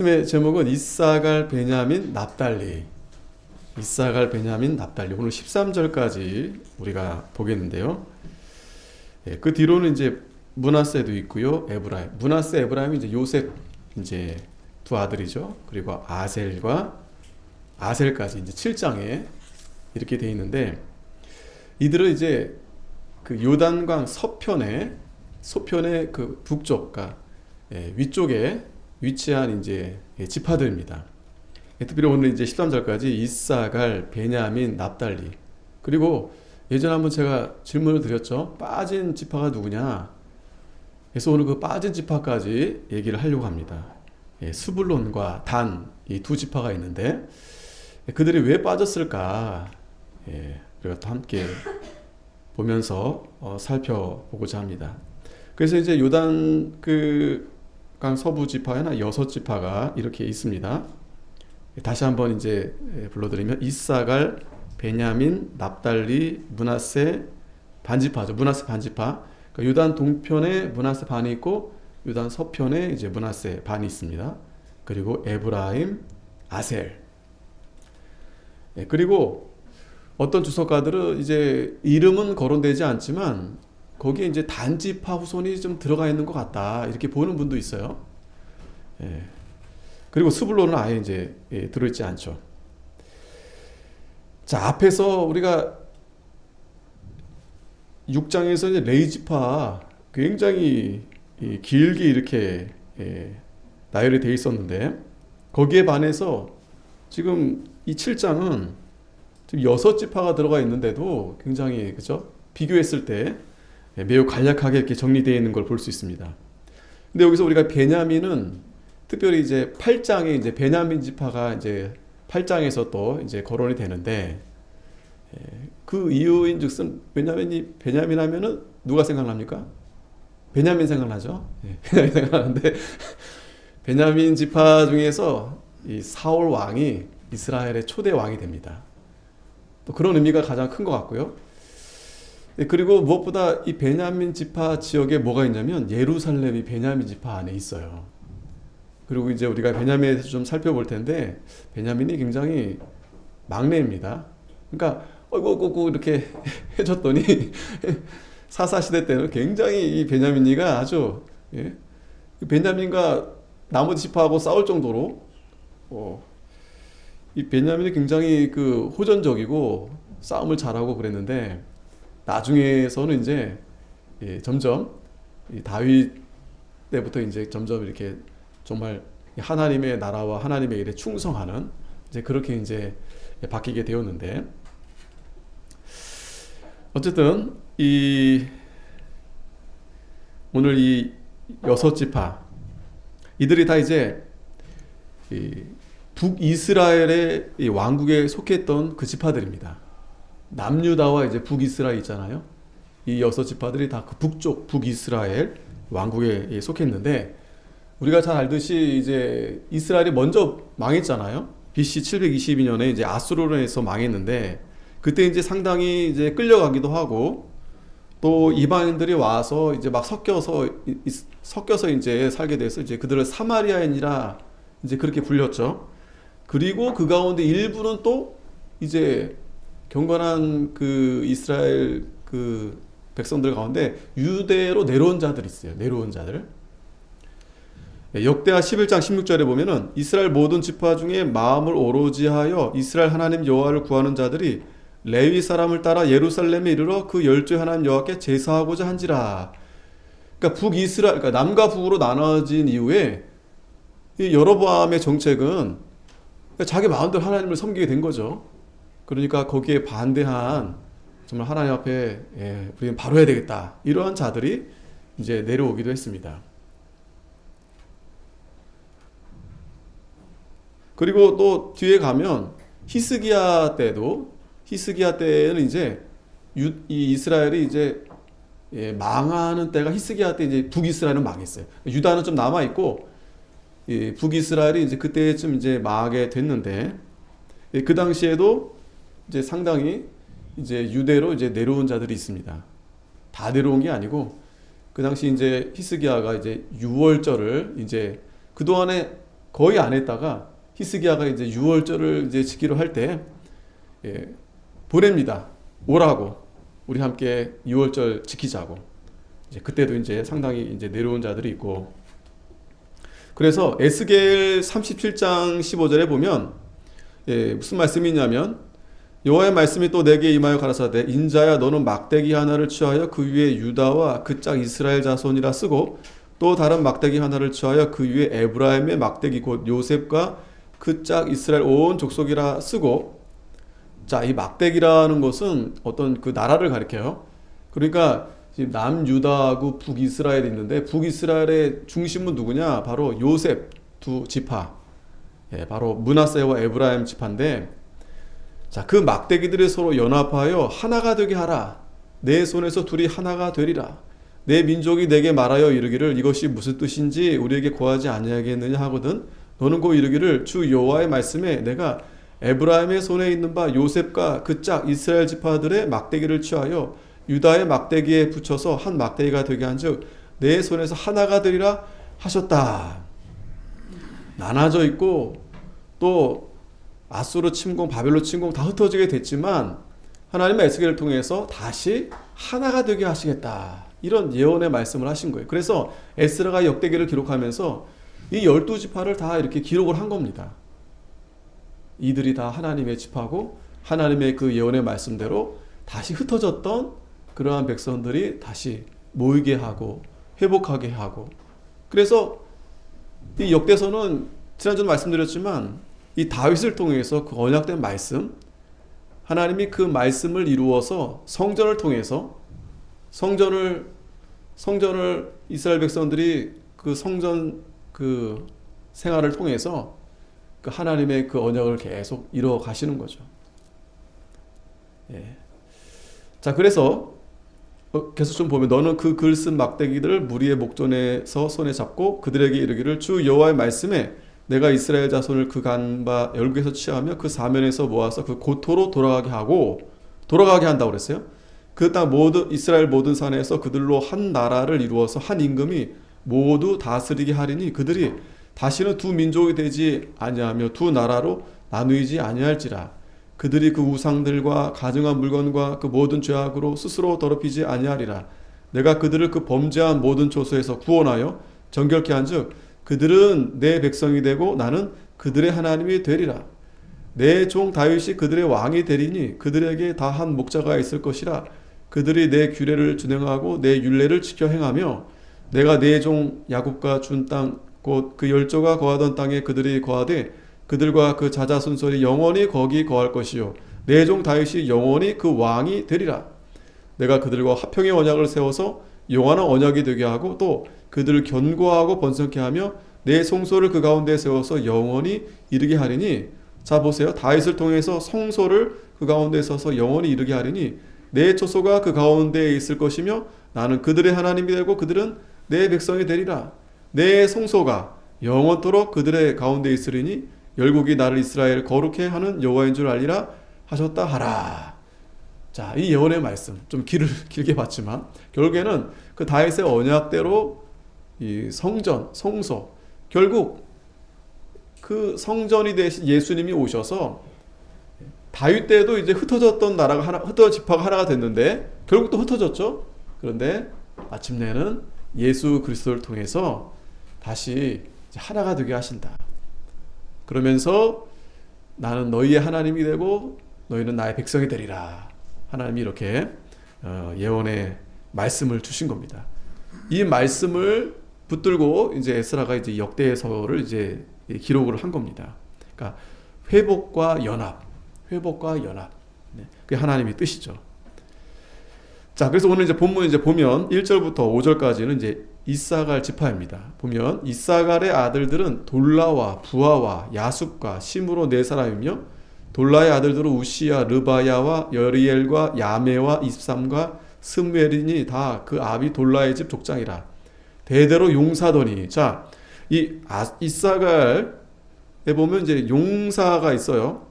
말씀의 제목은 이사갈, 베냐민, 납달리. 이사갈, 베냐민, 납달리. 오늘 13절까지 우리가 보겠는데요. 그 뒤로는 이제 므낫세도 있고요. 에브라임. 므낫세, 에브라임이 이제 요셉 이제 두 아들이죠. 그리고 아셀과 아셀까지 이제 7장에 이렇게 돼 있는데, 이들은 이제 그 요단강 서편의 그 북쪽과 위쪽에 위치한 이제 지파들입니다. 특별히 오늘 이제 13절까지 이사갈, 베냐민, 납달리. 그리고 예전에 한번 제가 질문을 드렸죠. 빠진 지파가 누구냐? 그래서 오늘 그 빠진 지파까지 얘기를 하려고 합니다. 스불론과 단, 이 두 지파가 있는데 그들이 왜 빠졌을까? 우리가 또 함께 보면서 살펴보고자 합니다. 그래서 이제 요단 강 서부 지파에나 6지파가 이렇게 있습니다. 다시 한번 이제 불러드리면 이사갈, 베냐민, 납달리, 므낫세 반지파죠. 므낫세 반지파. 그러니까 요단 동편에 므낫세 반이 있고 요단 서편에 이제 므낫세 반이 있습니다. 그리고 에브라임, 아셀. 그리고 어떤 주석가들은 이제 이름은 거론되지 않지만 거기에 이제 단지파 후손이 좀 들어가 있는 것 같다, 이렇게 보는 분도 있어요. 그리고 스불론은 아예 이제 들어있지 않죠. 자, 앞에서 우리가 6장에서 이제 레위지파 굉장히 길게 이렇게 나열이 되어 있었는데, 거기에 반해서 지금 이 7장은 지금 6지파가 들어가 있는데도 굉장히, 그죠? 비교했을 때 매우 간략하게 이렇게 정리되어 있는 걸 볼 수 있습니다. 근데 여기서 우리가 베냐민은 특별히 이제 8장에 이제 베냐민 지파가 이제 8장에서 또 이제 거론이 되는데, 그 이유인즉슨 베냐민 하면은 누가 생각납니까? 베냐민 생각나죠? 베냐민 생각나는데 베냐민 지파 중에서 이 사울 왕이 이스라엘의 초대 왕이 됩니다. 또 그런 의미가 가장 큰 것 같고요. 그리고 무엇보다 이 베냐민 지파 지역에 뭐가 있냐면 예루살렘이 베냐민 지파 안에 있어요. 그리고 이제 우리가 베냐민에 대해서 좀 살펴볼 텐데, 베냐민이 굉장히 막내입니다. 그러니까 어이구 이렇게 해줬더니 사사시대 때는 굉장히 이 베냐민이가 아주 베냐민과 나머지 지파하고 싸울 정도로 이 베냐민이 굉장히 그 호전적이고 싸움을 잘하고 그랬는데, 나중에서는 이제 점점 다윗 때부터 이제 점점 이렇게 정말 하나님의 나라와 하나님의 일에 충성하는, 이제 그렇게 이제 바뀌게 되었는데, 어쨌든 오늘 이 6지파, 이들이 다 이제 북이스라엘의 이 왕국에 속했던 그 지파들입니다. 남유다와 이제 북이스라엘 있잖아요. 이 6지파들이 다 그 북쪽 북이스라엘 왕국에 속했는데, 우리가 잘 알듯이 이제 이스라엘이 먼저 망했잖아요. BC 722년에 이제 아수르에서 망했는데, 그때 이제 상당히 이제 끌려가기도 하고, 또 이방인들이 와서 이제 막 섞여서 이제 살게 돼서 이제 그들을 사마리아인이라 이제 그렇게 불렸죠. 그리고 그 가운데 일부는 또 이제 경건한 그 이스라엘 그 백성들 가운데 유대로 내려온 자들이 있어요. 내려온 자들. 역대하 11장 16절에 보면은 이스라엘 모든 지파 중에 마음을 오로지 하여 이스라엘 하나님 여호와를 구하는 자들이 레위 사람을 따라 예루살렘에 이르러 그 열조의 하나님 여호와께 제사하고자 한지라. 그러니까 북이스라엘, 그러니까 남과 북으로 나눠진 이후에 이 여로보암의 정책은 자기 마음대로 하나님을 섬기게 된 거죠. 그러니까 거기에 반대한, 정말 하나님 앞에 우리는 바로 해야 되겠다, 이러한 자들이 이제 내려오기도 했습니다. 그리고 또 뒤에 가면 히스기야 때는 이제 이 이스라엘이 이제 망하는 때가 히스기야 때, 이제 북이스라엘은 망했어요. 유다는 좀 남아 있고 북이스라엘이 이제 그때쯤 이제 망하게 됐는데, 그 당시에도 이제 상당히 이제 유대로 이제 내려온 자들이 있습니다. 다 내려온 게 아니고, 그 당시 이제 히스기야가 이제 유월절을 이제 그동안에 거의 안 했다가 히스기야가 이제 유월절을 이제 지키려 할 때 보냅니다. 오라고 우리 함께 유월절 지키자고. 이제 그때도 이제 상당히 이제 내려온 자들이 있고. 그래서 에스겔 37장 15절에 보면 무슨 말씀이 있냐면 여호와의 말씀이 또 내게 임하여 가라사대 인자야 너는 막대기 하나를 취하여 그 위에 유다와 그 짝 이스라엘 자손이라 쓰고 또 다른 막대기 하나를 취하여 그 위에 에브라임의 막대기 곧 요셉과 그 짝 이스라엘 온 족속이라 쓰고. 자, 이 막대기라는 것은 어떤 그 나라를 가리켜요. 그러니까 지금 남유다하고 북이스라엘이 있는데 북이스라엘의 중심은 누구냐? 바로 요셉 두 지파. 바로 므낫세와 에브라임 지파인데, 자, 그 막대기들이 서로 연합하여 하나가 되게 하라. 내 손에서 둘이 하나가 되리라. 내 민족이 내게 말하여 이르기를 이것이 무슨 뜻인지 우리에게 고하지 아니하겠느냐 하거든. 너는 곧 이르기를 주 여호와의 말씀에 내가 에브라임의 손에 있는 바 요셉과 그 짝 이스라엘 지파들의 막대기를 취하여 유다의 막대기에 붙여서 한 막대기가 되게 한즉 내 손에서 하나가 되리라 하셨다. 나눠져 있고 또 아수르 침공, 바벨론 침공 다 흩어지게 됐지만 하나님은 에스겔을 통해서 다시 하나가 되게 하시겠다. 이런 예언의 말씀을 하신 거예요. 그래서 에스라가 역대기를 기록하면서 이 12지파를 다 이렇게 기록을 한 겁니다. 이들이 다 하나님의 지파고 하나님의 그 예언의 말씀대로 다시 흩어졌던 그러한 백성들이 다시 모이게 하고 회복하게 하고. 그래서 이 역대서는 지난주에 말씀드렸지만 이 다윗을 통해서 그 언약된 말씀, 하나님이 그 말씀을 이루어서 성전을 통해서 성전을 이스라엘 백성들이 그 성전 그 생활을 통해서 그 하나님의 그 언약을 계속 이루어 가시는 거죠. 자, 그래서 계속 좀 보면 너는 그 글 쓴 막대기들을 무리의 목전에서 손에 잡고 그들에게 이르기를 주 여호와의 말씀에 내가 이스라엘 자손을 그 간바 열국에서 취하며 그 사면에서 모아서 그 고토로 돌아가게 한다고 그랬어요. 그 땅 모든 이스라엘 모든 산에서 그들로 한 나라를 이루어서 한 임금이 모두 다스리게 하리니 그들이 다시는 두 민족이 되지 아니하며 두 나라로 나누이지 아니할지라. 그들이 그 우상들과 가증한 물건과 그 모든 죄악으로 스스로 더럽히지 아니하리라. 내가 그들을 그 범죄한 모든 초소에서 구원하여 정결케 한즉 그들은 내 백성이 되고 나는 그들의 하나님이 되리라. 내 종 다윗이 그들의 왕이 되리니 그들에게 다 한 목자가 있을 것이라. 그들이 내 규례를 준행하고 내 율례를 지켜 행하며 내가 내 종 야곱과 준 땅 곧 그 열조가 거하던 땅에 그들이 거하되 그들과 그 자자손손이 영원히 거기 거할 것이요 내 종 다윗이 영원히 그 왕이 되리라. 내가 그들과 화평의 언약을 세워서 영원한 언약이 되게 하고 또 그들을 견고하고 번성케 하며 내 성소를 그 가운데 세워서 영원히 이르게 하리니. 자, 보세요. 다윗을 통해서 성소를 그 가운데 서서 영원히 이르게 하리니 내 초소가 그 가운데에 있을 것이며 나는 그들의 하나님이 되고 그들은 내 백성이 되리라. 내 성소가 영원토록 그들의 가운데 있으리니 열국이 나를 이스라엘 거룩해 하는 여호와인 줄 알리라 하셨다 하라. 자, 이 예언의 말씀 좀 길게 봤지만 결국에는 그 다윗의 언약대로 이 성전, 성소, 결국 그 성전이 되신 예수님이 오셔서 다윗 때도 이제 흩어졌던 나라가 흩어진 지파가 하나가 됐는데 결국 또 흩어졌죠. 그런데 마침내는 예수 그리스도를 통해서 다시 하나가 되게 하신다. 그러면서 나는 너희의 하나님이 되고 너희는 나의 백성이 되리라. 하나님이 이렇게 예언의 말씀을 주신 겁니다. 이 말씀을 붙들고 이제 에스라가 이제 역대서를 이제 기록을 한 겁니다. 그러니까 회복과 연합. 네, 그게 하나님의 뜻이죠. 자, 그래서 오늘 이제 본문 이제 보면 1절부터 5절까지는 이제 이사갈 지파입니다. 보면 이사갈의 아들들은 돌라와 부하와 야숲과 심으로 네 사람이며 돌라의 아들들은 우시야, 르바야와 여리엘과 야메와 입삼과 스무엘이니 다 그 아비 돌라의 집 족장이라. 대대로 용사더니. 자, 이 이사갈에 보면 이제 용사가 있어요.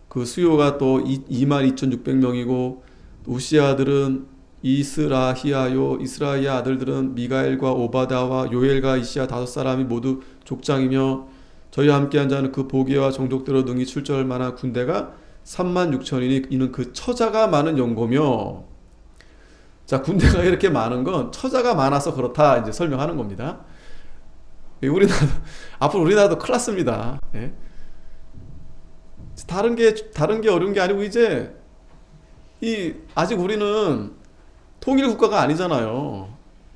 그 수요가 또 22,600명이고 우시야 아들은 이스라히야요, 이스라히야 아들들은 미가엘과 오바다와 요엘과 이시야 5사람이 모두 족장이며 저희와 함께한 자는 그 보기와 종족대로 능히 출전할 만한 군대가 36,000이니 이는 그 처자가 많은 연고며. 자, 군대가 이렇게 많은 건 처자가 많아서 그렇다 이제 설명하는 겁니다. 우리나라도 앞으로 우리나라도 큰일 났습니다. 예? 다른 게 어려운 게 아니고 이제 아직 우리는 통일 국가가 아니잖아요.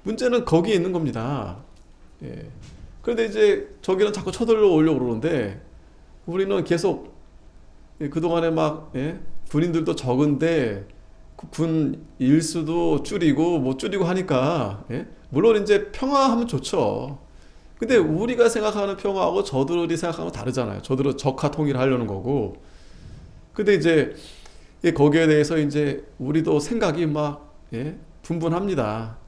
문제는 거기에 있는 겁니다. 예. 그런데 이제 저기는 자꾸 쳐들어 오려고 그러는데 우리는 계속 그동안에 막 군인들도 적은데 군 일수도 줄이고 못 줄이고 하니까 물론 이제 평화하면 좋죠. 근데 우리가 생각하는 평화하고 저들이 생각하는 건 다르잖아요. 저들은 적화 통일을 하려는 거고. 근데 이제 거기에 대해서 이제 우리도 생각이 막 분분합니다.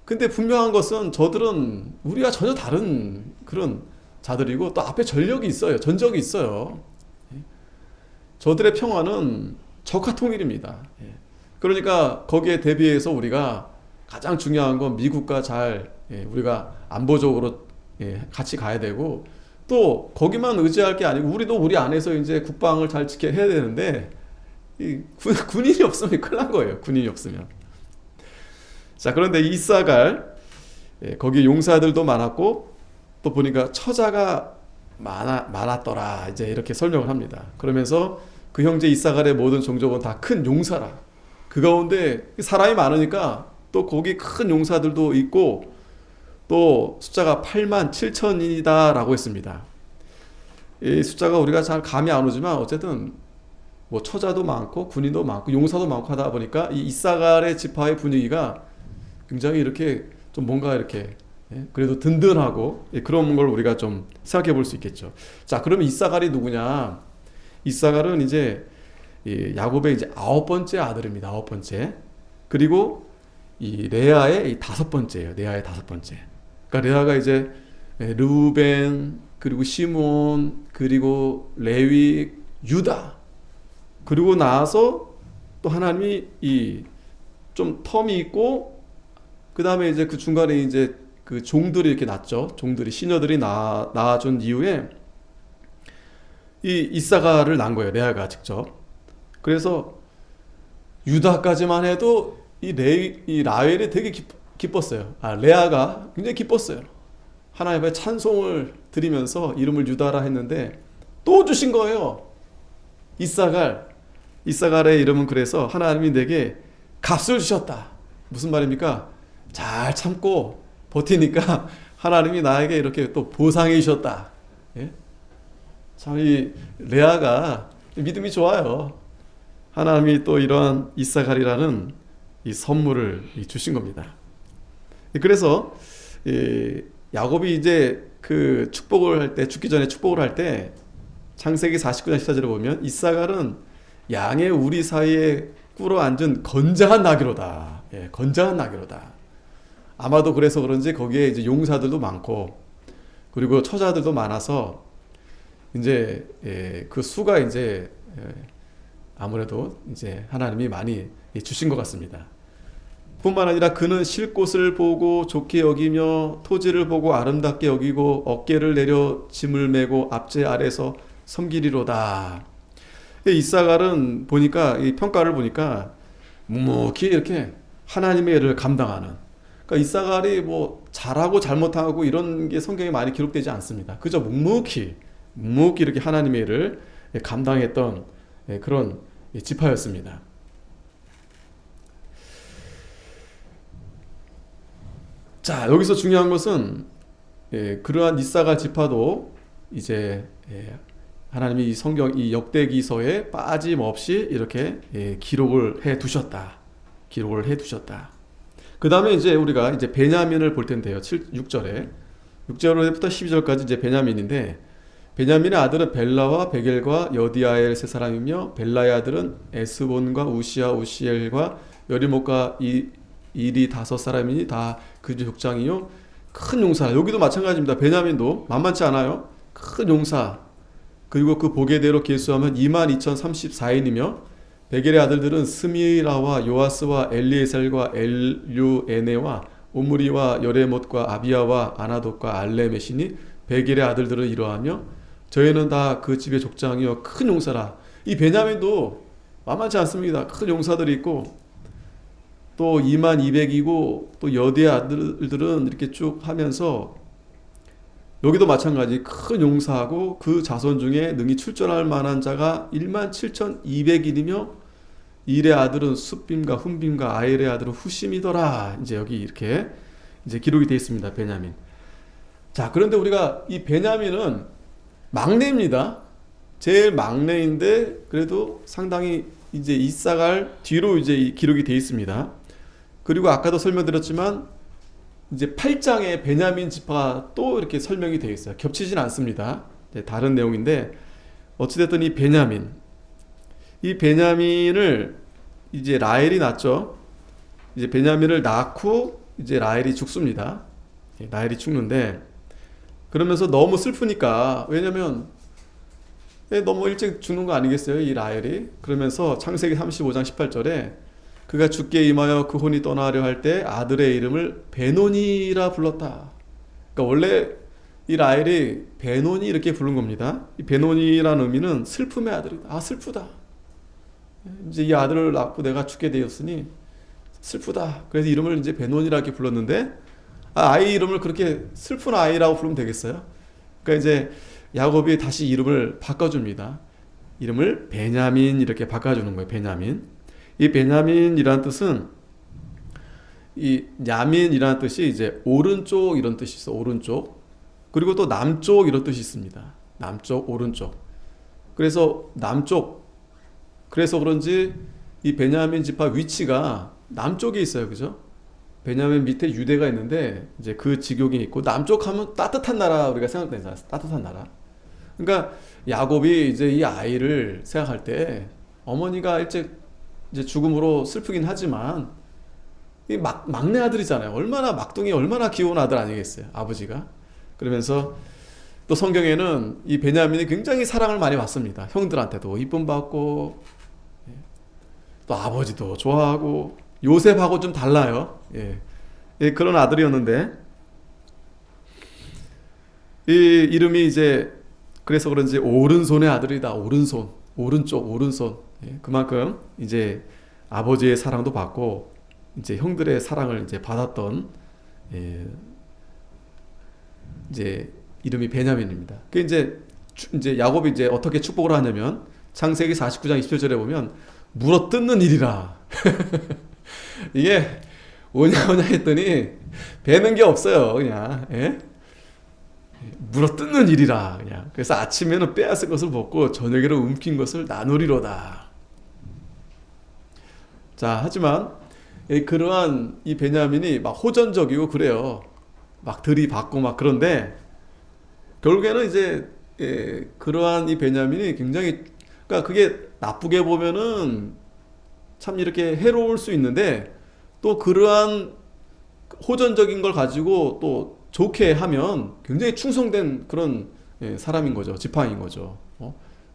근데 분명한 것은 저들은 우리와 전혀 다른 그런 자들이고 또 앞에 전력이 있어요. 전적이 있어요. 저들의 평화는 적화 통일입니다. 그러니까 거기에 대비해서 우리가 가장 중요한 건 미국과 잘 우리가 안보적으로 같이 가야 되고 또 거기만 의지할 게 아니고 우리도 우리 안에서 이제 국방을 잘 지켜야 되는데 군인이 없으면 큰일 난 거예요. 군인이 없으면. 자, 그런데 이사갈 거기 용사들도 많았고 또 보니까 처자가 많았더라 이제 이렇게 설명을 합니다. 그러면서 그 형제 이사갈의 모든 종족은 다 큰 용사라. 그 가운데 사람이 많으니까 또 거기 큰 용사들도 있고 또 숫자가 87,000이다 라고 했습니다. 이 숫자가 우리가 잘 감이 안 오지만 어쨌든 뭐 처자도 많고 군인도 많고 용사도 많고 하다 보니까 이 이사갈의 지파의 분위기가 굉장히 이렇게 좀 뭔가 이렇게 그래도 든든하고 그런 걸 우리가 좀 생각해 볼 수 있겠죠. 자, 그러면 이사갈이 누구냐? 이사갈은 이제 야곱의 이제 9번째 아들입니다. 9번째. 그리고 이 레아의 5번째예요. 레아의 5번째. 그러니까 레아가 이제 르우벤 그리고 시몬 그리고 레위 유다 그리고 나서 또 하나님이 이 좀 텀이 있고 그 다음에 이제 그 중간에 이제 그 종들이 이렇게 낳죠. 종들이 시녀들이 낳아준 이후에 이 이사가를 낳은 거예요. 레아가 직접. 그래서 유다까지만 해도 이 라헬이 되게 기뻤어요. 레아가 굉장히 기뻤어요. 하나님 앞에 찬송을 드리면서 이름을 유다라 했는데 또 주신 거예요. 이사갈의 이름은 그래서 하나님이 내게 값을 주셨다. 무슨 말입니까? 잘 참고 버티니까 하나님이 나에게 이렇게 또 보상해 주셨다. 예? 참 이 레아가 믿음이 좋아요. 하나님이 또 이러한 이사갈이라는 이 선물을 주신 겁니다. 그래서 야곱이 이제 그 축복을 할 때 죽기 전에 축복을 할 때 창세기 49장 14절에 보면 이사갈은 양의 우리 사이에 꿇어 앉은 건장한 나귀로다. 건장한 나귀로다. 아마도 그래서 그런지 거기에 이제 용사들도 많고 그리고 처자들도 많아서 이제 그 수가 이제 아무래도 이제 하나님이 많이 주신 것 같습니다. 뿐만 아니라 그는 쉴 곳을 보고 좋게 여기며 토지를 보고 아름답게 여기고 어깨를 내려 짐을 메고 앞제 아래서 섬기리로다. 이사갈은 보니까 이 평가를 보니까 묵묵히 이렇게 하나님의 일을 감당하는. 그러니까 이사갈이 뭐 잘하고 잘못하고 이런 게 성경에 많이 기록되지 않습니다. 그저 묵묵히 이렇게 하나님의 일을 감당했던 그런 지파였습니다. 자, 여기서 중요한 것은 그러한 이사갈 지파도 이제 하나님이 이 성경 이 역대기서에 빠짐없이 이렇게 기록을 해 두셨다. 그 다음에 이제 우리가 이제 베냐민을 볼 텐데요. 6절부터 12절까지 이제 베냐민인데 베냐민의 아들은 벨라와 베겔과 여디아엘 세 사람이며 벨라의 아들은 에스본과 우시엘과 여리못과 일이 5사람이니 다 그 족장이요 큰 용사. 여기도 마찬가지입니다. 베냐민도 만만치 않아요. 큰 용사. 그리고 그 보게대로 계수하면 22,034인이며 베겔의 아들들은 스미라와 요아스와 엘리에셀과 엘류에네와 오므리와 여레못과 아비야와 아나돗과 알레메시니 베길의 아들들은 이러하며 저희는 다 그 집의 족장이요 큰 용사라. 이 베냐민도 만만치 않습니다. 큰 용사들이 있고 또 2200이고 또 여대의 아들들은 이렇게 쭉 하면서 여기도 마찬가지 큰 용사하고 그 자손 중에 능히 출전할 만한 자가 17,200인이며 일의 아들은 숫빔과 훈빔과 아일의 아들은 후심이더라. 이제 여기 이렇게 이제 기록이 되어 있습니다. 베냐민. 자, 그런데 우리가 이 베냐민은 막내입니다. 제일 막내인데 그래도 상당히 이제 이사갈 뒤로 이제 기록이 되어 있습니다. 그리고 아까도 설명드렸지만 이제 8장에 베냐민 지파가 또 이렇게 설명이 되어 있어요. 겹치진 않습니다. 다른 내용인데 어찌됐든 이 베냐민을 이제 라헬이 낳죠. 이제 베냐민을 낳고 이제 라헬이 죽습니다. 라헬이 죽는데 그러면서 너무 슬프니까 왜냐면 너무 일찍 죽는 거 아니겠어요? 이 라헬이. 그러면서 창세기 35장 18절에 그가 죽게 임하여 그 혼이 떠나려 할 때 아들의 이름을 베노니라 불렀다. 그러니까 원래 이 라헬이 베노니 이렇게 부른 겁니다. 이 베노니라는 의미는 슬픔의 아들이다. 아, 슬프다. 이제 이 아들을 낳고 내가 죽게 되었으니 슬프다. 그래서 이름을 이제 베노니라 이렇게 불렀는데 아이 이름을 그렇게 슬픈 아이라고 부르면 되겠어요? 그러니까 이제 야곱이 다시 이름을 바꿔줍니다. 이름을 베냐민 이렇게 바꿔주는 거예요. 베냐민. 이 베냐민이라는 뜻은 이 야민이라는 뜻이 이제 오른쪽 이런 뜻이 있어. 오른쪽. 그리고 또 남쪽 이런 뜻이 있습니다. 남쪽, 오른쪽. 그래서 남쪽. 그래서 그런지 이 베냐민 지파 위치가 남쪽에 있어요. 그죠? 베냐민 밑에 유대가 있는데 이제 그 지경이 있고 남쪽 하면 따뜻한 나라 우리가 생각되잖아요. 따뜻한 나라. 그러니까 야곱이 이제 이 아이를 생각할 때 어머니가 일찍 이제 죽음으로 슬프긴 하지만 이 막내 아들이잖아요. 얼마나 막둥이 얼마나 귀여운 아들 아니겠어요. 아버지가. 그러면서 또 성경에는 이 베냐민이 굉장히 사랑을 많이 받습니다. 형들한테도 이쁨 받고 또 아버지도 좋아하고 요셉하고 좀 달라요. 예, 그런 아들이었는데 이 이름이 이제 그래서 그런지 오른손의 아들이다. 오른손, 오른쪽, 오른손. 예, 그만큼 이제 아버지의 사랑도 받고 이제 형들의 사랑을 이제 받았던 이제 이름이 베냐민입니다. 그 이제 야곱이 이제 어떻게 축복을 하냐면 창세기 49장 27절에 보면 물어뜯는 일이라. 이게 오냐 했더니 배는 게 없어요. 그냥 물어뜯는 일이라. 그냥 그래서 아침에는 빼앗은 것을 먹고 저녁에는 움킨 것을 나누리로다. 자, 하지만 그러한 이 베냐민이 막 호전적이고 그래요. 막 들이받고 막 그런데 결국에는 이제 그러한 이 베냐민이 굉장히 그러니까 그게 나쁘게 보면은 참 이렇게 해로울 수 있는데 또 그러한 호전적인 걸 가지고 또 좋게 하면 굉장히 충성된 그런 사람인 거죠. 지팡이인 거죠.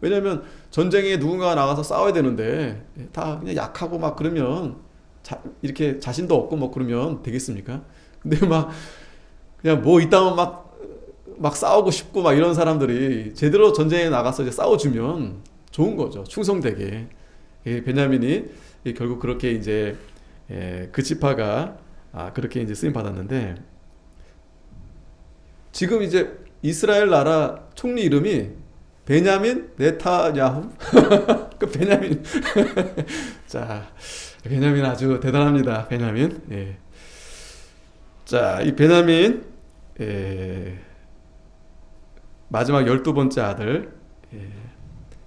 왜냐하면 전쟁에 누군가가 나가서 싸워야 되는데 다 그냥 약하고 막 그러면 이렇게 자신도 없고 뭐 그러면 되겠습니까? 근데 막 그냥 뭐 이따면 막 싸우고 싶고 막 이런 사람들이 제대로 전쟁에 나가서 이제 싸워주면 좋은 거죠. 충성되게. 베냐민이 결국 그렇게 이제 그 지파가 그렇게 이제 쓰임 받았는데 지금 이제 이스라엘 나라 총리 이름이 베냐민 네타냐후. 그 베냐민. 자, 베냐민 아주 대단합니다. 베냐민. 예. 자, 이 베냐민 마지막 12번째 아들.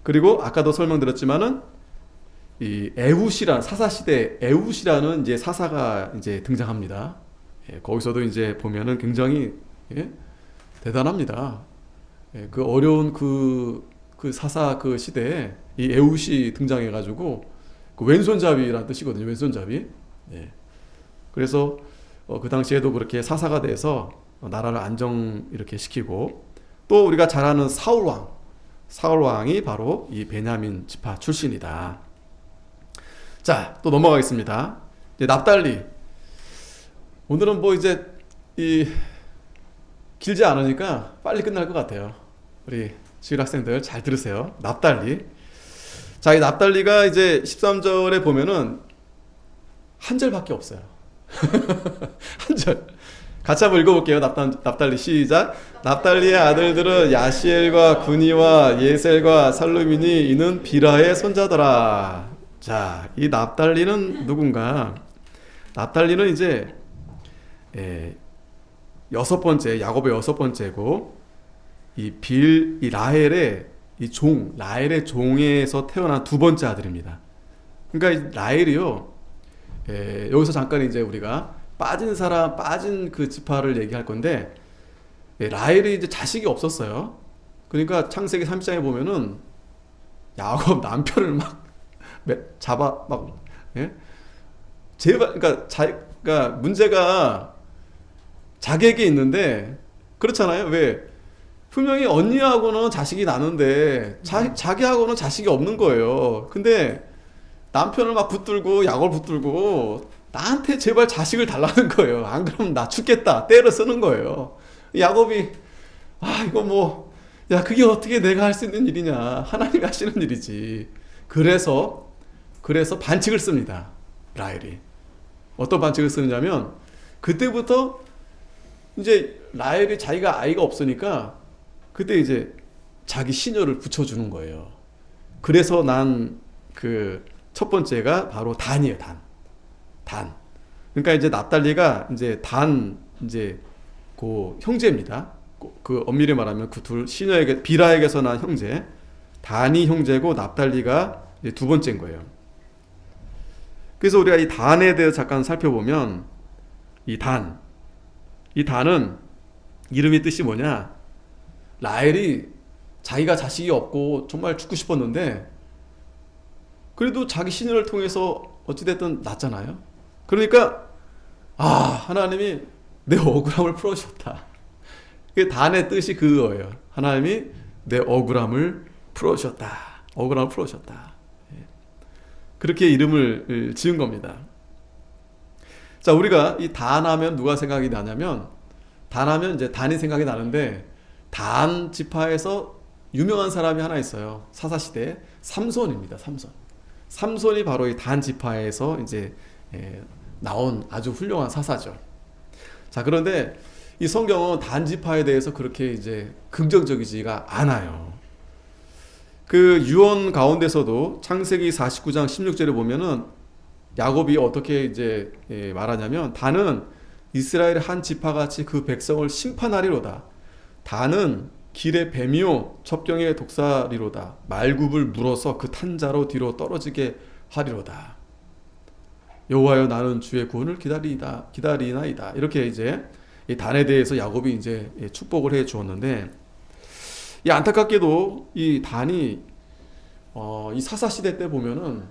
그리고 아까도 설명드렸지만은 이 에훗이란 사사시대 에훗이라는 이제 사사가 이제 등장합니다. 거기서도 이제 보면은 굉장히 대단합니다. 그 어려운 그 사사 그 시대에 이 에훗이 등장해가지고 그 왼손잡이라는 뜻이거든요. 왼손잡이. 그래서 그 당시에도 그렇게 사사가 돼서 나라를 안정 이렇게 시키고 또 우리가 잘 아는 사울 왕이 바로 이 베냐민 지파 출신이다. 자, 또 넘어가겠습니다. 이제 납달리. 오늘은 뭐 이제 이 길지 않으니까 빨리 끝날 것 같아요. 우리 주일 학생들 잘 들으세요. 납달리. 자, 이 납달리가 이제 13절에 보면은 한 절밖에 없어요. 한 절. 같이 한번 읽어볼게요. 납달리 시작. 납달리의 아들들은 야시엘과 구니와 예셀과 살루미니, 이는 비라의 손자더라. 자, 이 납달리는 누군가? 납달리는 이제 여섯 번째, 야곱의 여섯 번째고, 이 라헬의 라헬의 종에서 태어난 두 번째 아들입니다. 그러니까 이 라헬이요, 여기서 잠깐 이제 우리가 빠진 그 지파를 얘기할 건데, 라헬이 이제 자식이 없었어요. 그러니까 창세기 30장에 보면은 야곱 남편을 막 잡아 막, 예? 제발, 그러니까 문제가 자기에게 있는데, 그렇잖아요. 왜? 분명히 언니하고는 자식이 나는데 자기하고는 자식이 없는 거예요. 근데 남편을 막 붙들고 야곱을 붙들고 나한테 제발 자식을 달라는 거예요. 안 그러면 나 죽겠다 때려 쓰는 거예요. 야곱이 이거 뭐, 야, 그게 어떻게 내가 할 수 있는 일이냐, 하나님이 하시는 일이지. 그래서 반칙을 씁니다. 라헬이 어떤 반칙을 쓰느냐면, 그때부터 이제 라헬이 자기가 아이가 없으니까 그때 이제 자기 시녀를 붙여주는 거예요. 그래서 난 그 첫 번째가 바로 단이에요. 단. 그러니까 이제 납달리가 이제 이제 그 형제입니다. 그 엄밀히 말하면 그 둘 시녀에게, 비라에게서 난 형제, 단이 형제고 납달리가 이제 두 번째인 거예요. 그래서 우리가 이 단에 대해서 잠깐 살펴보면, 이 단은 이름의 뜻이 뭐냐? 라헬이 자기가 자식이 없고 정말 죽고 싶었는데 그래도 자기 시녀를 통해서 어찌됐든 낳잖아요. 그러니까 하나님이 내 억울함을 풀어주셨다. 단의 뜻이 그거예요. 하나님이 내 억울함을 풀어주셨다. 억울함을 풀어주셨다. 그렇게 이름을 지은 겁니다. 자, 우리가 이 단하면 누가 생각이 나냐면, 단하면 이제 단이 생각이 나는데, 단 지파에서 유명한 사람이 하나 있어요. 사사시대에 삼손입니다. 삼손이 바로 이 단 지파에서 이제 나온 아주 훌륭한 사사죠. 자, 그런데 이 성경은 단 지파에 대해서 그렇게 이제 긍정적이지가 않아요. 그 유언 가운데서도 창세기 49장 16절에 보면은 야곱이 어떻게 이제 말하냐면, 단은 이스라엘의 한 지파같이 그 백성을 심판하리로다. 단은 길의 뱀이요 첩경의 독사리로다. 말굽을 물어서 그 탄자로 뒤로 떨어지게 하리로다. 여호와여, 나는 주의 구원을 기다리나이다. 이렇게 이제 이 단에 대해서 야곱이 이제 축복을 해 주었는데, 이 안타깝게도 이 단이 이 사사 시대 때 보면은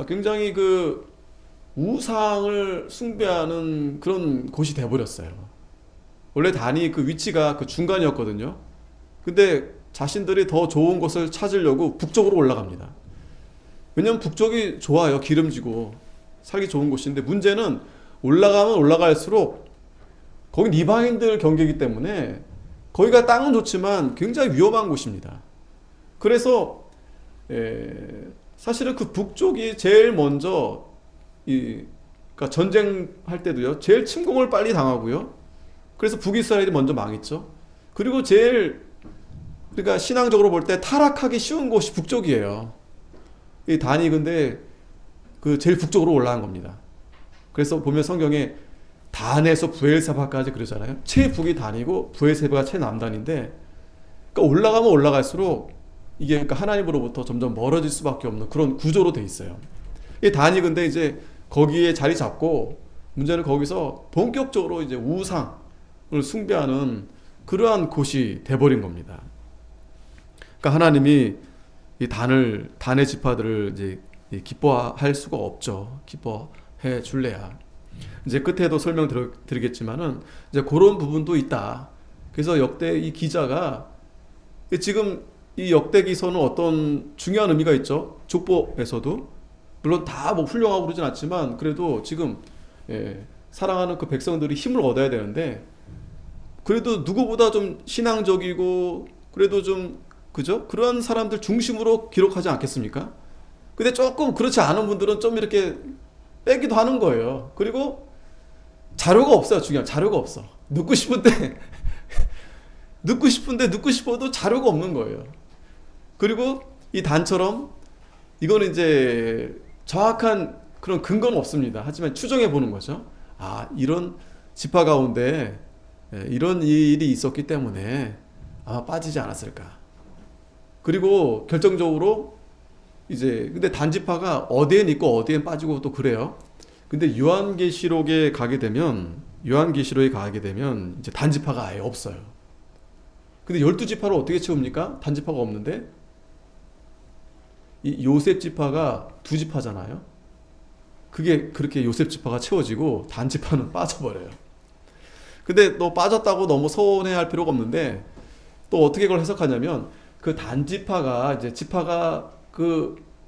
굉장히 그 우상을 숭배하는 그런 곳이 돼버렸어요. 원래 단이 그 위치가 그 중간이었거든요. 근데 자신들이 더 좋은 곳을 찾으려고 북쪽으로 올라갑니다. 왜냐면 북쪽이 좋아요. 기름지고 살기 좋은 곳인데, 문제는 올라가면 올라갈수록 거긴 이방인들 경계이기 때문에 거기가 땅은 좋지만 굉장히 위험한 곳입니다. 그래서 사실은 그 북쪽이 제일 먼저 그러니까 전쟁할 때도요, 제일 침공을 빨리 당하고요. 그래서 북이스라엘이 먼저 망했죠. 그리고 그러니까 신앙적으로 볼 때 타락하기 쉬운 곳이 북쪽이에요. 이 단이 근데 그 제일 북쪽으로 올라간 겁니다. 그래서 보면 성경에 단에서 브엘세바까지 그러잖아요. 최북이 단이고 브엘세바가 최남단인데, 그러니까 올라가면 올라갈수록 이게 그러니까 하나님으로부터 점점 멀어질 수밖에 없는 그런 구조로 돼 있어요. 이 단이 근데 이제 거기에 자리 잡고, 문제는 거기서 본격적으로 이제 우상을 숭배하는 그러한 곳이 돼버린 겁니다. 그러니까 하나님이 이 단의 지파들을 이제 기뻐할 수가 없죠. 기뻐해 줄래야. 이제 끝에도 설명드리겠지만은 이제 그런 부분도 있다. 그래서 역대 이 기자가 지금 이 역대기서는 어떤 중요한 의미가 있죠. 족보에서도 물론 다 뭐 훌륭하고 그러진 않지만, 그래도 지금 사랑하는 그 백성들이 힘을 얻어야 되는데, 그래도 누구보다 좀 신앙적이고 그래도 좀 그죠? 그런 사람들 중심으로 기록하지 않겠습니까? 근데 조금 그렇지 않은 분들은 좀 이렇게 빼기도 하는 거예요. 그리고 자료가 없어요. 중요한 자료가 없어. 넣고 싶은데 넣고 싶은데 넣고 싶어도 자료가 없는 거예요. 그리고 이 단처럼 이거는 이제 정확한 그런 근거는 없습니다. 하지만 추정해 보는 거죠. 아, 이런 지파 가운데 이런 일이 있었기 때문에 아마 빠지지 않았을까. 그리고 결정적으로 이제 근데 단지파가 어디엔 있고 어디엔 빠지고 또 그래요. 근데 요한계시록에 가게 되면 이제 단지파가 아예 없어요. 근데 12지파를 어떻게 채웁니까? 단지파가 없는데 이 요셉 지파가 두 지파잖아요. 그게 그렇게 요셉 지파가 채워지고 단지파는 빠져버려요. 근데 또 빠졌다고 너무 서운해할 필요가 없는데 또 어떻게 그걸 해석하냐면 그 단지파가 이제 지파가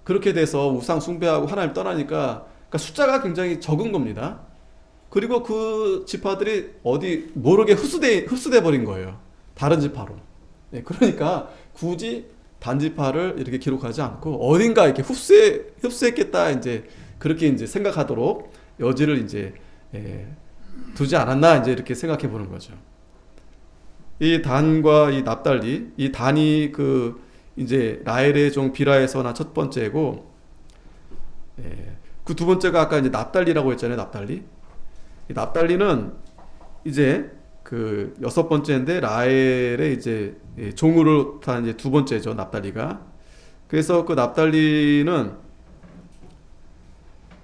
그렇게 돼서 우상 숭배하고 하나님 떠나니까 그러니까 숫자가 굉장히 적은 겁니다. 그리고 그 지파들이 어디 모르게 흡수돼 버린 거예요. 다른 지파로. 네, 그러니까 굳이 단지파를 이렇게 기록하지 않고 어딘가 이렇게 흡수했겠다 이제 그렇게 이제 생각하도록 여지를 이제 두지 않았나 이제 이렇게 생각해 보는 거죠. 이 단과 이 납달리, 이 단이 이제 라헬의 종 비라에서 첫 번째고, 그 두 번째가 아까 이제 납달리라고 했잖아요. 납달리. 이 납달리는 이제 그 여섯 번째인데 라헬의 이제 종으로 탄 이제 두 번째죠. 납달리가. 그래서 그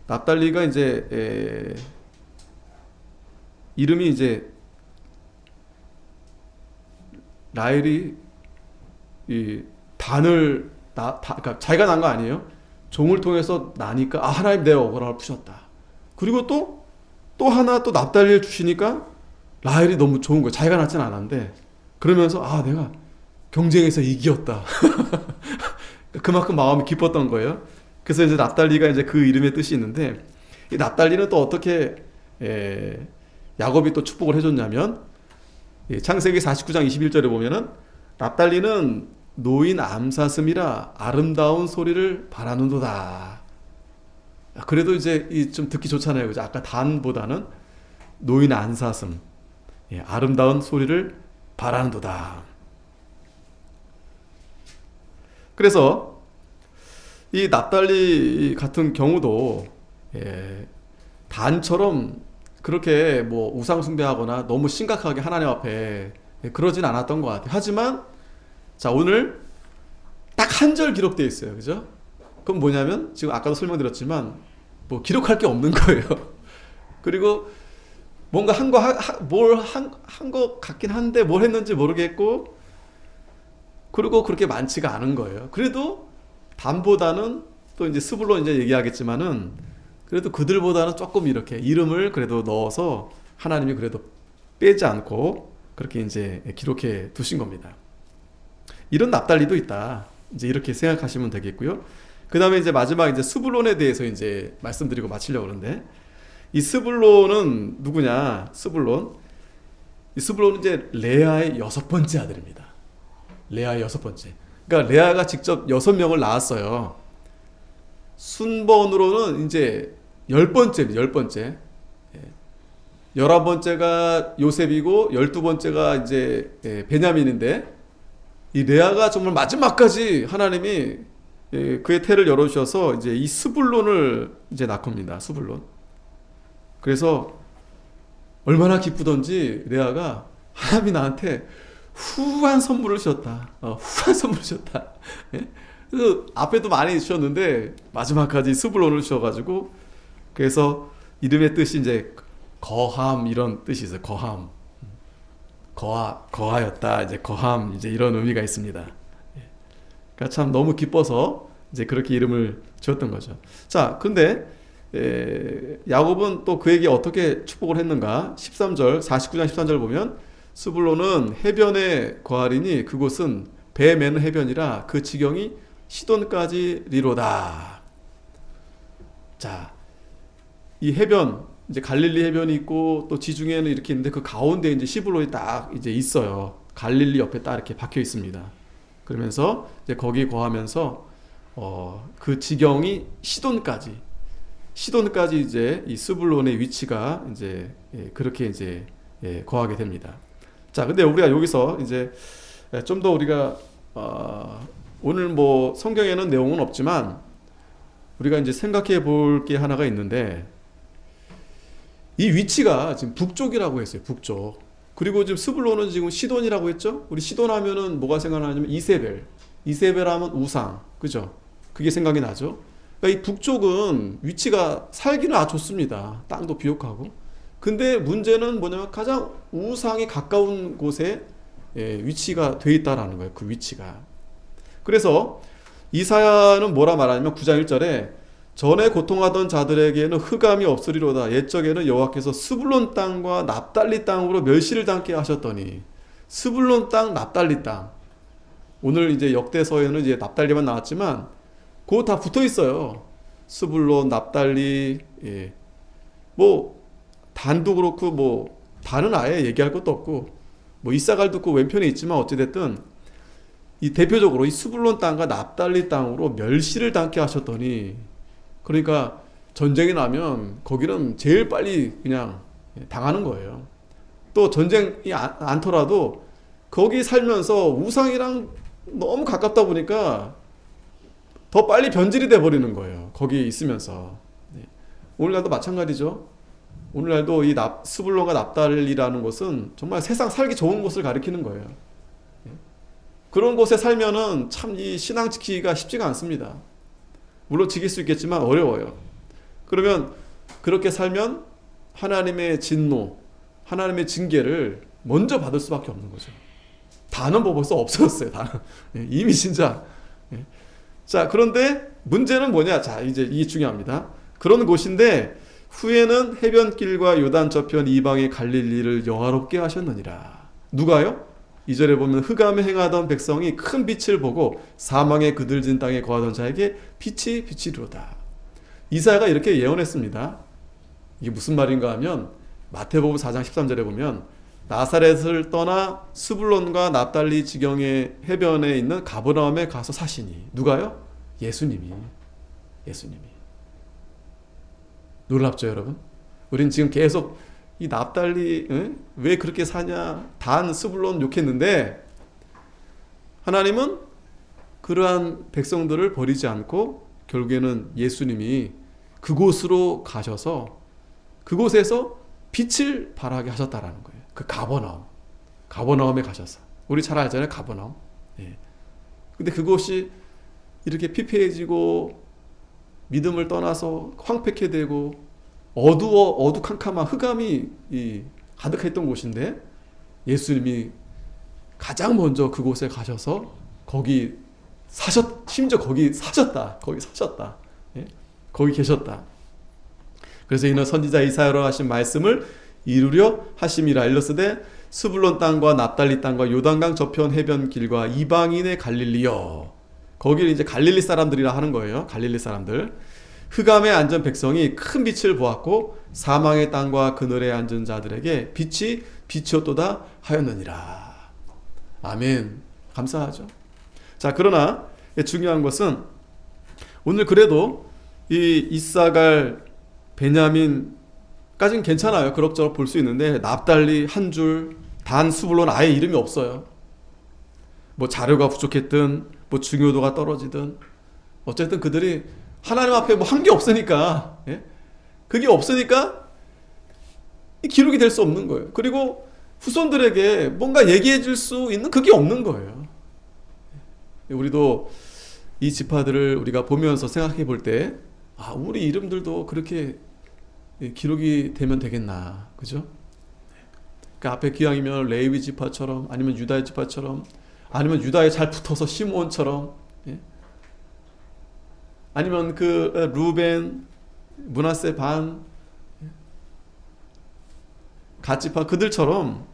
납달리가 이제 이름이 이제 라헬이 이 단을 그러니까 자기가 난 거 아니에요. 종을 통해서 나니까 아 하나님 내 억울함을 푸셨다. 그리고 또 하나 또 납달리를 주시니까 라헬이 너무 좋은 거예요. 자기가 낳지는 않았는데 그러면서 아 내가 경쟁에서 이겼다. 그만큼 마음이 기뻤던 거예요. 그래서 이제 납달리가 이제 그 이름의 뜻이 있는데 이 납달리는 또 어떻게 야곱이 또 축복을 해줬냐면 창세기 49장 21절에 보면은 납달리는 노인 암사슴이라 아름다운 소리를 바라는도다. 그래도 이제 좀 듣기 좋잖아요. 그죠? 아까 단보다는 노인 암사슴, 아름다운 소리를 바라는도다. 그래서 이 납달리 같은 경우도 단처럼 그렇게 뭐 우상 숭배하거나 너무 심각하게 하나님 앞에 그러진 않았던 것 같아요. 하지만 자 오늘 딱 한 절 기록되어 있어요. 그죠? 그럼 뭐냐면 지금 아까도 설명드렸지만 뭐 기록할 게 없는 거예요. 그리고 뭔가 한 거 같긴 한데 뭘 했는지 모르겠고 그리고 그렇게 많지가 않은 거예요. 그래도 단보다는 또 이제 스불론 이제 얘기하겠지만은 그래도 그들보다는 조금 이렇게 이름을 그래도 넣어서 하나님이 그래도 빼지 않고 그렇게 이제 기록해 두신 겁니다. 이런 납달리도 있다. 이제 이렇게 생각하시면 되겠고요. 그 다음에 이제 마지막 이제 스불론에 대해서 이제 말씀드리고 마치려고 그러는데 이 스불론은 누구냐? 이 스불론은 이제 레아의 여섯 번째 아들입니다. 레아의 여섯 번째. 그러니까 레아가 직접 6명을 낳았어요. 순번으로는 이제 10번째입니다. 10번째. 11번째가 요셉이고 12번째가 이제 베냐민인데 이 레아가 정말 마지막까지 하나님이 그의 태를 열어주셔서 이제 이 스불론을 이제 낳습니다. 스불론. 그래서 얼마나 기쁘던지 레아가 하나님이 나한테 후한 선물을 주셨다. 후한 선물을 주셨다. 그 앞에도 많이 주셨는데 마지막까지 스불론을 주셔가지고 그래서 이름의 뜻이 이제 거함 이런 뜻이 있어요. 거함. 거하였다. 이제 거함 이제 이런 의미가 있습니다. 그러니까 참 너무 기뻐서 이제 그렇게 이름을 지었던 거죠. 자, 근데 야곱은 또 그에게 어떻게 축복을 했는가? 13절, 49장 13절 보면 스불론은 해변에 거하리니 그곳은 배 매는 해변이라 그 지경이 시돈까지 리로다. 자, 이 해변 이제 갈릴리 해변이 있고 또 지중해는 이렇게 있는데 그 가운데 이제 시불론이 딱 이제 있어요. 갈릴리 옆에 딱 이렇게 박혀 있습니다. 그러면서 이제 거기 거하면서 그 지경이 시돈까지 이제 이 스불론의 위치가 이제 그렇게 이제 거하게 됩니다. 자, 근데 우리가 여기서 이제 좀 더 우리가 오늘 뭐 성경에는 내용은 없지만 우리가 이제 생각해 볼 게 하나가 있는데 이 위치가 지금 북쪽이라고 했어요. 북쪽. 그리고 지금 스불론은 지금 시돈이라고 했죠. 우리 시돈 하면은 뭐가 생각나냐면 이세벨 하면 우상, 그죠? 그게 생각이 나죠. 그러니까 이 북쪽은 위치가 살기는 아주 좋습니다. 땅도 비옥하고. 근데 문제는 뭐냐면 가장 우상이 가까운 곳에 위치가 돼 있다라는 거예요. 그 위치가. 그래서 이사야는 뭐라 말하냐면 9장 1절에 전에 고통하던 자들에게는 흑암이 없으리로다. 옛적에는 여호와께서 스불론 땅과 납달리 땅으로 멸시를 당케 하셨더니. 스불론 땅, 납달리 땅. 오늘 이제 역대서에는 이제 납달리만 나왔지만 그거 다 붙어 있어요. 스불론, 납달리. 뭐 단도 그렇고 뭐 단은 아예 얘기할 것도 없고 뭐 이사갈도 그 왼편에 있지만 어찌됐든 이 대표적으로 이 스불론 땅과 납달리 땅으로 멸시를 당케 하셨더니, 그러니까 전쟁이 나면 거기는 제일 빨리 그냥 당하는 거예요. 또 전쟁이 않더라도 거기 살면서 우상이랑 너무 가깝다 보니까 더 빨리 변질이 돼 버리는 거예요. 거기 있으면서. 오늘날도 마찬가지죠. 오늘날도 이 스불론과 납달리라는 곳은 정말 세상 살기 좋은 곳을 가리키는 거예요. 그런 곳에 살면은 참 이 신앙 지키기가 쉽지가 않습니다. 물론 지킬 수 있겠지만 어려워요. 그러면 그렇게 살면 하나님의 진노, 하나님의 징계를 먼저 받을 수밖에 없는 거죠. 다는 뭐 벌써 없어졌어요. 다는 이미 진짜. 자, 그런데 문제는 뭐냐? 자, 이제 이게 중요합니다. 그런 곳인데 후에는 해변길과 요단 저편 이방의 갈릴리를 영화롭게 하셨느니라. 누가요? 2절에 보면 흑암에 행하던 백성이 큰 빛을 보고 사망의 그들진 땅에 거하던 자에게 빛이 비치리로다. 이사야가 이렇게 예언했습니다. 이게 무슨 말인가 하면 마태복음 4장 13절에 보면 나사렛을 떠나 스불론과 납달리 지경의 해변에 있는 가버나움에 가서 사시니. 누가요? 예수님이. 놀랍죠, 여러분? 우린 지금 계속 이 납달리 왜 그렇게 사냐, 단 스불론 욕했는데 하나님은 그러한 백성들을 버리지 않고 결국에는 예수님이 그곳으로 가셔서 그곳에서 빛을 발하게 하셨다라는 거예요. 그 가버나움에 가셔서. 우리 잘 알잖아요, 가버나움. 근데 그곳이 이렇게 피폐해지고 믿음을 떠나서 황폐케 되고 어두캄캄한 흑암이 가득했던 곳인데 예수님이 가장 먼저 그곳에 가셔서 심지어 거기 사셨다. 거기 계셨다. 그래서 이는 선지자 이사야로 하신 말씀을 이루려 하심이라. 일러스되 스불론 땅과 납달리 땅과 요단강 저편 해변 길과 이방인의 갈릴리여. 거기를 이제 갈릴리 사람들이라 하는 거예요. 갈릴리 사람들. 흑암에 앉은 백성이 큰 빛을 보았고 사망의 땅과 그늘에 앉은 자들에게 빛이 비치었도다 하였느니라. 아멘. 감사하죠. 자, 그러나 중요한 것은 오늘 그래도 이 이사갈, 베냐민까지는 괜찮아요. 그럭저럭 볼 수 있는데 납달리 한 줄, 단, 스불론 아예 이름이 없어요. 뭐 자료가 부족했든 뭐 중요도가 떨어지든 어쨌든 그들이 하나님 앞에 뭐 한 게 없으니까, 그게 없으니까 이 기록이 될 수 없는 거예요. 그리고 후손들에게 뭔가 얘기해 줄 수 있는 그게 없는 거예요. 우리도 이 지파들을 우리가 보면서 생각해 볼 때, 우리 이름들도 그렇게 기록이 되면 되겠나, 그죠? 그 앞에 기왕이면 레위 지파처럼, 아니면 유다의 지파처럼, 아니면 유다에 잘 붙어서 시므온처럼, 아니면 그 루벤, 므낫세 반, 갓지파 그들처럼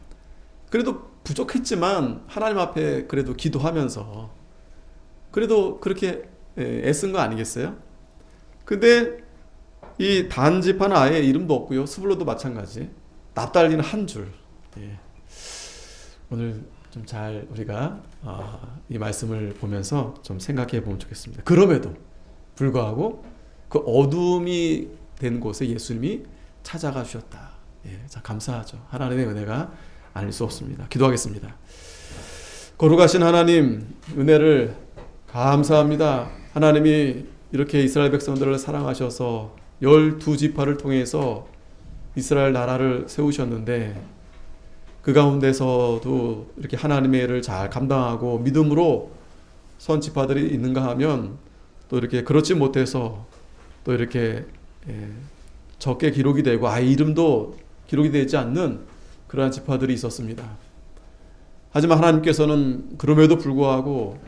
그래도 부족했지만 하나님 앞에 그래도 기도하면서 그래도 그렇게 애쓴 거 아니겠어요? 근데 이 단지파는 아예 이름도 없고요. 스불론도 마찬가지. 납달리는 한 줄. 예. 오늘 좀 잘 우리가 이 말씀을 보면서 좀 생각해 보면 좋겠습니다. 그럼에도 불구하고 그 어둠이 된 곳에 예수님이 찾아가 주셨다. 예, 자, 감사하죠. 하나님의 은혜가 아닐 수 없습니다. 기도하겠습니다. 거룩하신 하나님, 은혜를 감사합니다. 하나님이 이렇게 이스라엘 백성들을 사랑하셔서 12지파를 통해서 이스라엘 나라를 세우셨는데 그 가운데서도 이렇게 하나님의 일을 잘 감당하고 믿음으로 선 지파들이 있는가 하면 또 이렇게 그렇지 못해서 또 이렇게 적게 기록이 되고 아예 이름도 기록이 되지 않는 그러한 지파들이 있었습니다. 하지만 하나님께서는 그럼에도 불구하고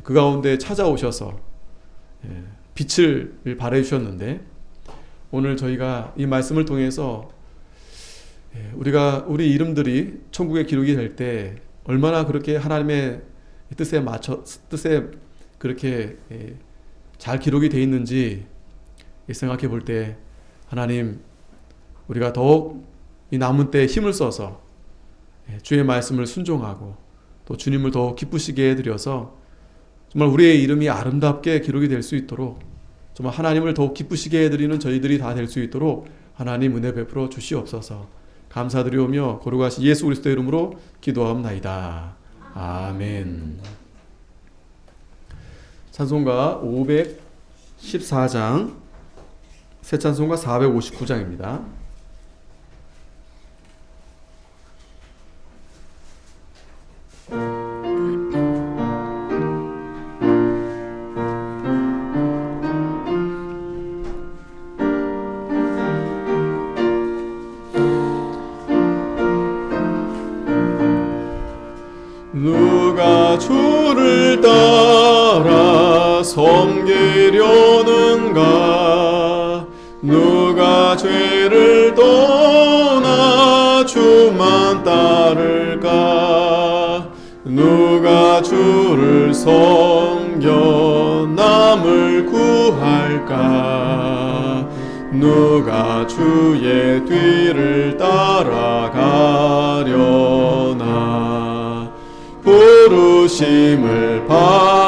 그 가운데 찾아오셔서 빛을 발해 주셨는데 오늘 저희가 이 말씀을 통해서 우리 이름들이 천국에 기록이 될 때 얼마나 그렇게 하나님의 뜻에 그렇게 잘 기록이 되어 있는지 생각해 볼 때 하나님, 우리가 더욱 이 남은 때에 힘을 써서 주의 말씀을 순종하고 또 주님을 더욱 기쁘시게 해드려서 정말 우리의 이름이 아름답게 기록이 될 수 있도록 정말 하나님을 더욱 기쁘시게 해드리는 저희들이 다 될 수 있도록 하나님 은혜 베풀어 주시옵소서. 감사드리오며 거룩하신 예수 그리스도의 이름으로 기도하옵나이다. 아멘. 찬송가 514장, 새 찬송가 459장입니다. 누가 주를 따라 섬기려는가? 누가 죄를 떠나 주만 따를까? 누가 주를 섬겨 남을 구할까? 누가 주의 뒤를 따라가려나? 부르심을 받